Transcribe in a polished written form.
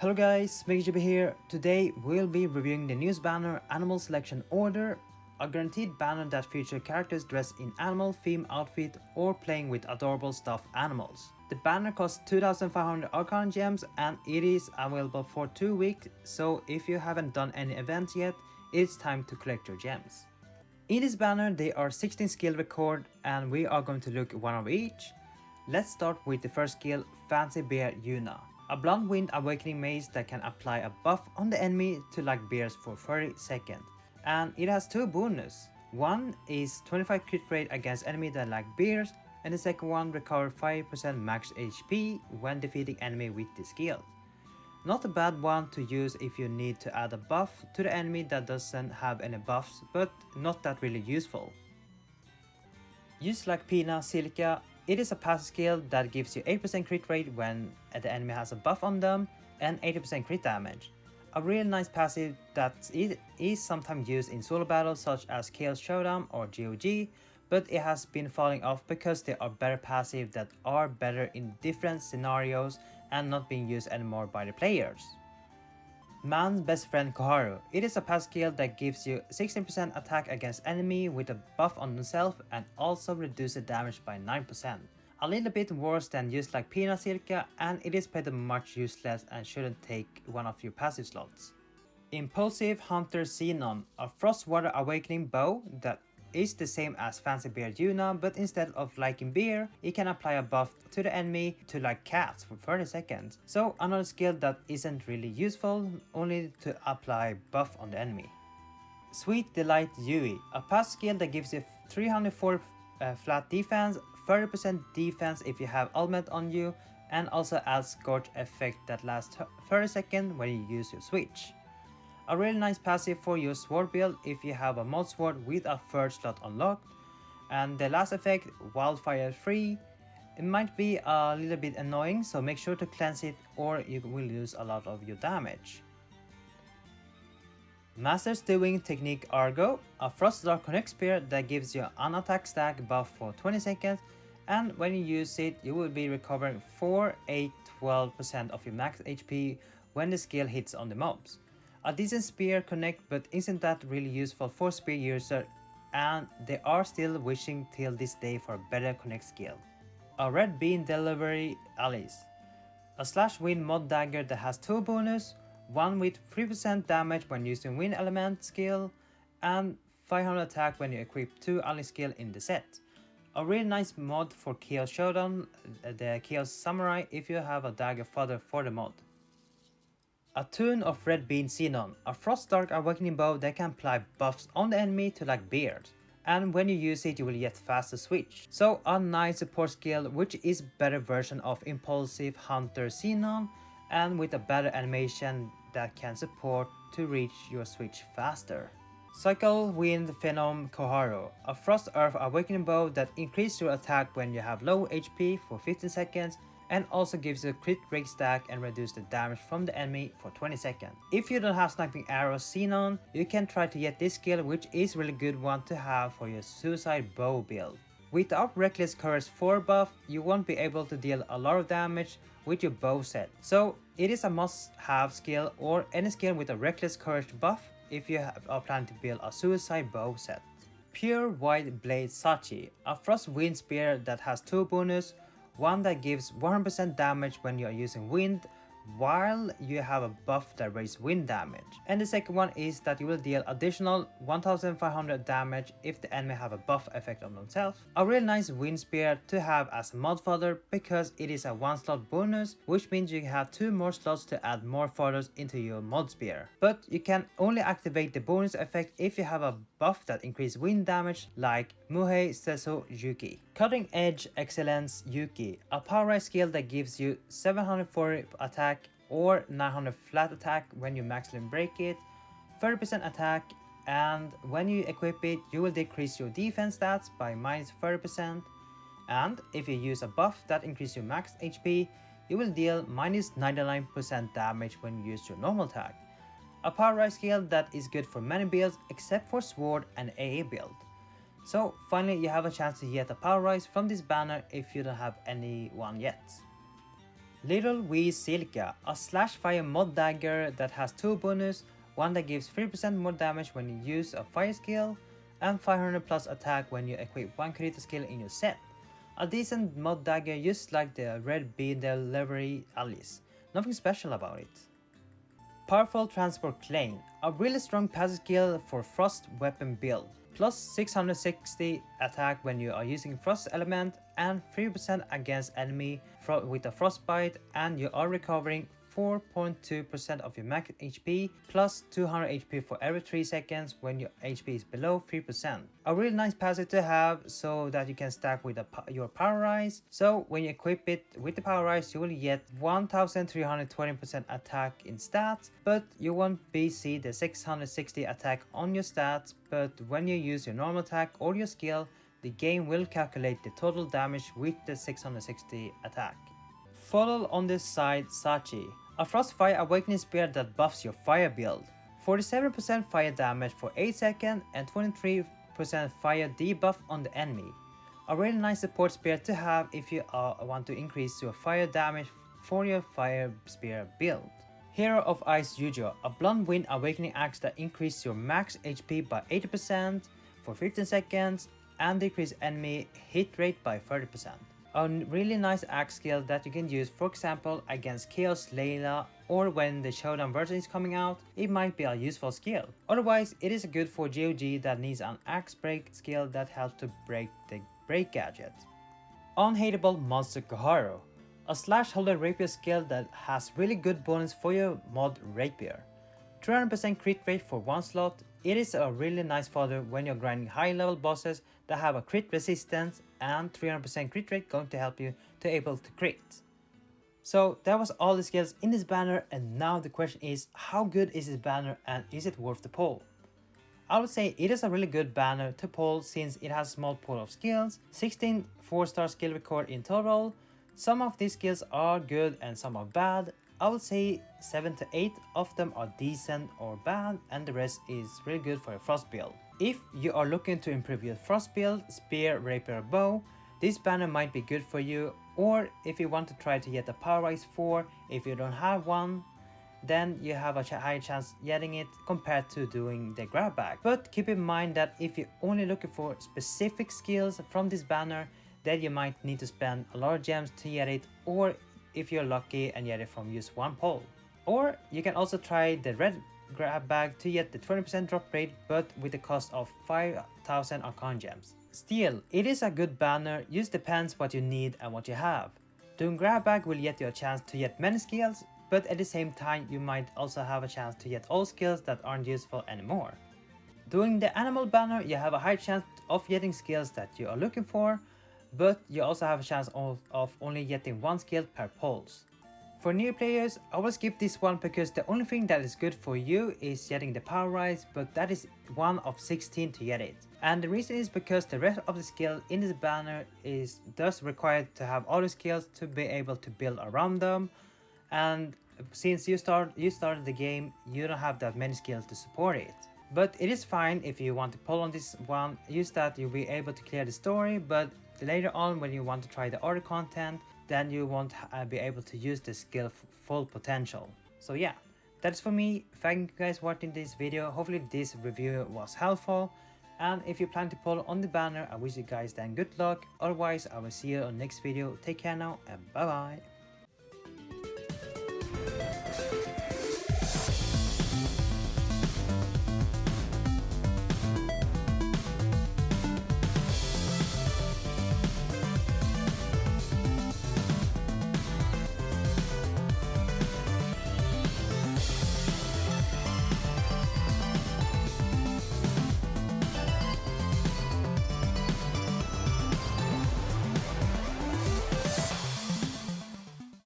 Hello guys, MikuChibi here. Today we'll be reviewing the news banner Animal Selection Order, a guaranteed banner that features characters dressed in animal theme outfit or playing with adorable stuffed animals. The banner costs 2,500 Arcana gems and it is available for 2 weeks, so if you haven't done any events yet, it's time to collect your gems. In this banner there are 16 skill record and we are going to look one of each. Let's start with the first skill, Fancy Bear Yuna. A Blunt Wind Awakening Mace that can apply a buff on the enemy to like bears for 30 seconds. And it has two bonus. One is 25 crit rate against enemy that like bears, and the second one recover 5% max HP when defeating enemy with this skill. Not a bad one to use if you need to add a buff to the enemy that doesn't have any buffs, but not that really useful. Used like Pina, Silica, it is a passive skill that gives you 8% crit rate when the enemy has a buff on them and 80% crit damage. A really nice passive that is sometimes used in solo battles such as Chaos Showdown or GOG, but it has been falling off because there are better passive that are better in different scenarios and not being used anymore by the players. Man's Best Friend Koharu. It is a passive skill that gives you 16% attack against enemy with a buff on themselves and also reduces damage by 9%. A little bit worse than used like Pina Silica, and it is pretty much useless and shouldn't take one of your passive slots. Impulsive Hunter Sinon, a Frostwater Awakening bow that is the same as Fancy Bear Yuna, but instead of liking bear, it can apply a buff to the enemy to like cats for 30 seconds. So another skill that isn't really useful, only to apply buff on the enemy. Sweet Delight Yui, a passive skill that gives you 304 flat defense, 30% defense if you have ultimate on you, and also adds Scorch effect that lasts 30 seconds when you use your switch. A really nice passive for your sword build if you have a mod sword with a third slot unlocked. And the last effect, Wildfire Free, it might be a little bit annoying, so make sure to cleanse it or you will lose a lot of your damage. Master Stewing Technique Argo, a Frost Dark Connect Spear that gives you an attack stack buff for 20 seconds, and when you use it you will be recovering 4, 8, 12% of your max HP when the skill hits on the mobs. A decent spear connect, but isn't that really useful for spear user, and they are still wishing till this day for a better connect skill. A Red Bean Delivery Alice, a slash wind mod dagger that has two bonus, one with 3% damage when using wind element skill and 500 attack when you equip 2 ally skill in the set. A really nice mod for Chaos Showdown, the Chaos Samurai, if you have a dagger fodder for the mod. A Tune of Red Bean Sinon, a Frost Dark Awakening bow that can apply buffs on the enemy to like beard, and when you use it you will get faster switch. So a nice support skill which is better version of Impulsive Hunter Sinon and with a better animation that can support to reach your switch faster. Cycle Wind Phenom Koharu, a Frost Earth Awakening bow that increases your attack when you have low HP for 15 seconds and also gives you a crit rate stack and reduce the damage from the enemy for 20 seconds. If you don't have Sniping Arrows Sinon, you can try to get this skill, which is really good one to have for your Suicide Bow build. Without Reckless Courage 4 buff, you won't be able to deal a lot of damage with your bow set. So it is a must-have skill or any skill with a Reckless Courage buff if you are planning to build a Suicide Bow set. Pure White Blade Sachi, a Frost Wind Spear that has two bonus, one that gives 100% damage when you are using wind, while you have a buff that raises wind damage. And the second one is that you will deal additional 1500 damage if the enemy have a buff effect on themselves. A really nice wind spear to have as a mod fodder because it is a 1 slot bonus, which means you have 2 more slots to add more fodders into your mod spear. But you can only activate the bonus effect if you have a buff that increases wind damage like Muhei Seso Yuuki. Cutting Edge Excellence Yuuki, a power rise skill that gives you 740 attack or 900 flat attack when you maximally break it, 30% attack, and when you equip it you will decrease your defense stats by minus 30%, and if you use a buff that increases your max HP you will deal minus 99% damage when you use your normal attack. A power rise skill that is good for many builds except for sword and AA build. So finally you have a chance to get a power rise from this banner if you don't have any one yet. Little Wee Silica, a slash fire mod dagger that has 2 bonus, one that gives 3% more damage when you use a fire skill, and 500 plus attack when you equip one critical skill in your set. A decent mod dagger just like the red bean delivery Alice, nothing special about it. Powerful Transport Klein, a really strong passive skill for frost weapon build, plus 660 attack when you are using frost element and 3% against enemy with a frostbite, and you are recovering 4.2% of your max HP plus 200 HP for every 3 seconds when your HP is below 3%. A really nice passive to have so that you can stack with your power rise. So when you equip it with the power rise, you will get 1320% attack in stats, but you won't see the 660 attack on your stats. But when you use your normal attack or your skill, the game will calculate the total damage with the 660 attack. Follow on this side Sachi, a frost fire awakening spear that buffs your fire build. 47% fire damage for 8 seconds and 23% fire debuff on the enemy. A really nice support spear to have if you want to increase your fire damage for your fire spear build. Hero of Ice Eugeo, a blunt wind awakening axe that increases your max HP by 80% for 15 seconds and decrease enemy hit rate by 30%. A really nice axe skill that you can use, for example against Chaos Layla, or when the showdown version is coming out, it might be a useful skill. Otherwise, it is good for GOG that needs an axe break skill that helps to break the break gadget. Unhateable monster Koharu, a slash holder rapier skill that has really good bonus for your mod rapier. 300% crit rate for 1 slot. It is a really nice fodder when you're grinding high level bosses that have a crit resistance, and 300% crit rate going to help you to able to crit. So that was all the skills in this banner, and now the question is, how good is this banner and is it worth the pull? I would say it is a really good banner to pull since it has a small pool of skills, 16 4-star skill record in total. Some of these skills are good and some are bad. I would say 7 to 8 of them are decent or bad, and the rest is really good for a frost build. If you are looking to improve your frost build, spear, rapier, bow, this banner might be good for you. Or if you want to try to get a power rise 4, if you don't have one, then you have a higher chance getting it compared to doing the grab bag. But keep in mind that if you're only looking for specific skills from this banner, then you might need to spend a lot of gems to get it, or if you're lucky and get it from just one pull. Or you can also try the red grab bag to get the 20% drop rate, but with the cost of 5,000 Archon gems. Still, it is a good banner, just depends what you need and what you have. Doing grab bag will get you a chance to get many skills, but at the same time you might also have a chance to get all skills that aren't useful anymore. Doing the animal banner, you have a high chance of getting skills that you are looking for, but you also have a chance of only getting 1 skill per pulse. For new players, I will skip this one because the only thing that is good for you is getting the power rise, but that is 1 of 16 to get it. And the reason is because the rest of the skill in this banner is thus required to have all the skills to be able to build around them, and since you started the game, you don't have that many skills to support it. But it is fine if you want to pull on this one, use that, you'll be able to clear the story, but later on when you want to try the other content, then you won't be able to use the skill full potential. So yeah, that's for me. Thank you guys for watching this video. Hopefully this review was helpful, and if you plan to pull on the banner, I wish you guys then good luck. Otherwise, I will see you on next video. Take care now and bye bye.